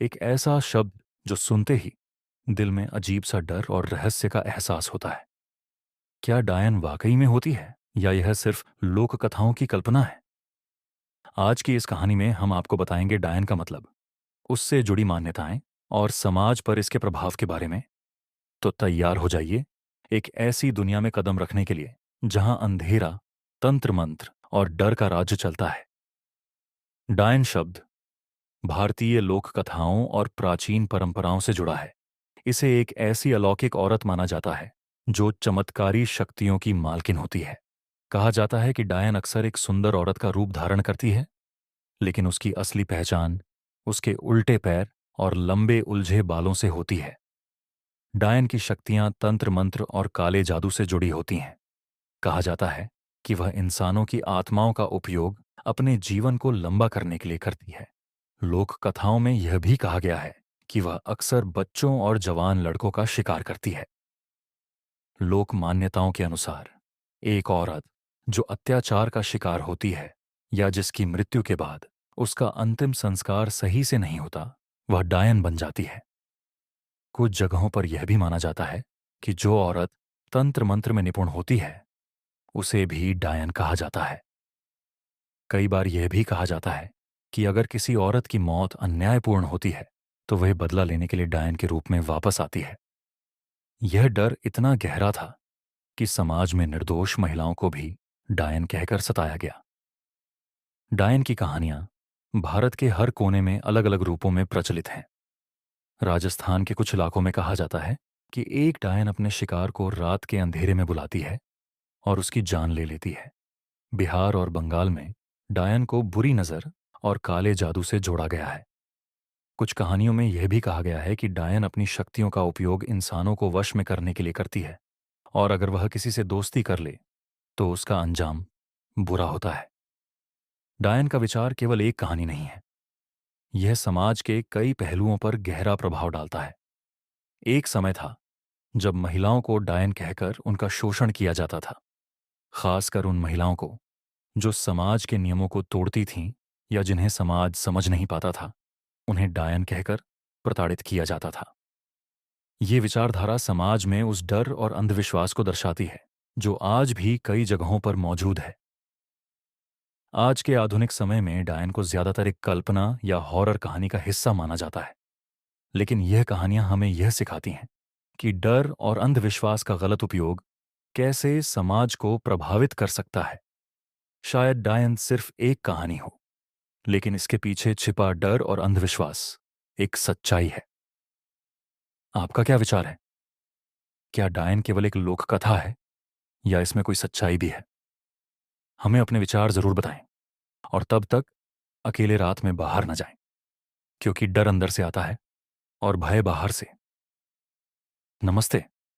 एक ऐसा शब्द जो सुनते ही दिल में अजीब सा डर और रहस्य का एहसास होता है। क्या डायन वाकई में होती है या यह सिर्फ लोक कथाओं की कल्पना है? आज की इस कहानी में हम आपको बताएंगे डायन का मतलब, उससे जुड़ी मान्यताएं और समाज पर इसके प्रभाव के बारे में। तो तैयार हो जाइए एक ऐसी दुनिया में कदम रखने के लिए जहां अंधेरा, तंत्र मंत्र और डर का राज्य चलता है। डायन शब्द भारतीय लोक कथाओं और प्राचीन परंपराओं से जुड़ा है। इसे एक ऐसी अलौकिक औरत माना जाता है जो चमत्कारी शक्तियों की मालकिन होती है। कहा जाता है कि डायन अक्सर एक सुंदर औरत का रूप धारण करती है, लेकिन उसकी असली पहचान उसके उल्टे पैर और लंबे उलझे बालों से होती है। डायन की शक्तियां तंत्र मंत्र और काले जादू से जुड़ी होती हैं। कहा जाता है कि वह इंसानों की आत्माओं का उपयोग अपने जीवन को लंबा करने के लिए करती है। लोक कथाओं में यह भी कहा गया है कि वह अक्सर बच्चों और जवान लड़कों का शिकार करती है। लोक मान्यताओं के अनुसार एक औरत जो अत्याचार का शिकार होती है या जिसकी मृत्यु के बाद उसका अंतिम संस्कार सही से नहीं होता, वह डायन बन जाती है। कुछ जगहों पर यह भी माना जाता है कि जो औरत तंत्र मंत्र में निपुण होती है उसे भी डायन कहा जाता है। कई बार यह भी कहा जाता है कि अगर किसी औरत की मौत अन्यायपूर्ण होती है तो वह बदला लेने के लिए डायन के रूप में वापस आती है। यह डर इतना गहरा था कि समाज में निर्दोष महिलाओं को भी डायन कहकर सताया गया। डायन की कहानियां भारत के हर कोने में अलग अलग रूपों में प्रचलित हैं। राजस्थान के कुछ इलाकों में कहा जाता है कि एक डायन अपने शिकार को रात के अंधेरे में बुलाती है और उसकी जान ले लेती है। बिहार और बंगाल में डायन को बुरी नज़र और काले जादू से जोड़ा गया है। कुछ कहानियों में यह भी कहा गया है कि डायन अपनी शक्तियों का उपयोग इंसानों को वश में करने के लिए करती है और अगर वह किसी से दोस्ती कर ले तो उसका अंजाम बुरा होता है। डायन का विचार केवल एक कहानी नहीं है, यह समाज के कई पहलुओं पर गहरा प्रभाव डालता है। एक समय था जब महिलाओं को डायन कहकर उनका शोषण किया जाता था, खासकर उन महिलाओं को जो समाज के नियमों को तोड़ती थीं या जिन्हें समाज समझ नहीं पाता था। उन्हें डायन कहकर प्रताड़ित किया जाता था। ये विचारधारा समाज में उस डर और अंधविश्वास को दर्शाती है जो आज भी कई जगहों पर मौजूद है। आज के आधुनिक समय में डायन को ज्यादातर एक कल्पना या हॉरर कहानी का हिस्सा माना जाता है, लेकिन यह कहानियां हमें यह सिखाती हैं कि डर और अंधविश्वास का गलत उपयोग कैसे समाज को प्रभावित कर सकता है। शायद डायन सिर्फ एक कहानी हो, लेकिन इसके पीछे छिपा डर और अंधविश्वास एक सच्चाई है। आपका क्या विचार है? क्या डायन केवल एक लोक कथा है या इसमें कोई सच्चाई भी है? हमें अपने विचार जरूर बताएं और तब तक अकेले रात में बाहर न जाएं, क्योंकि डर अंदर से आता है और भय बाहर से। नमस्ते।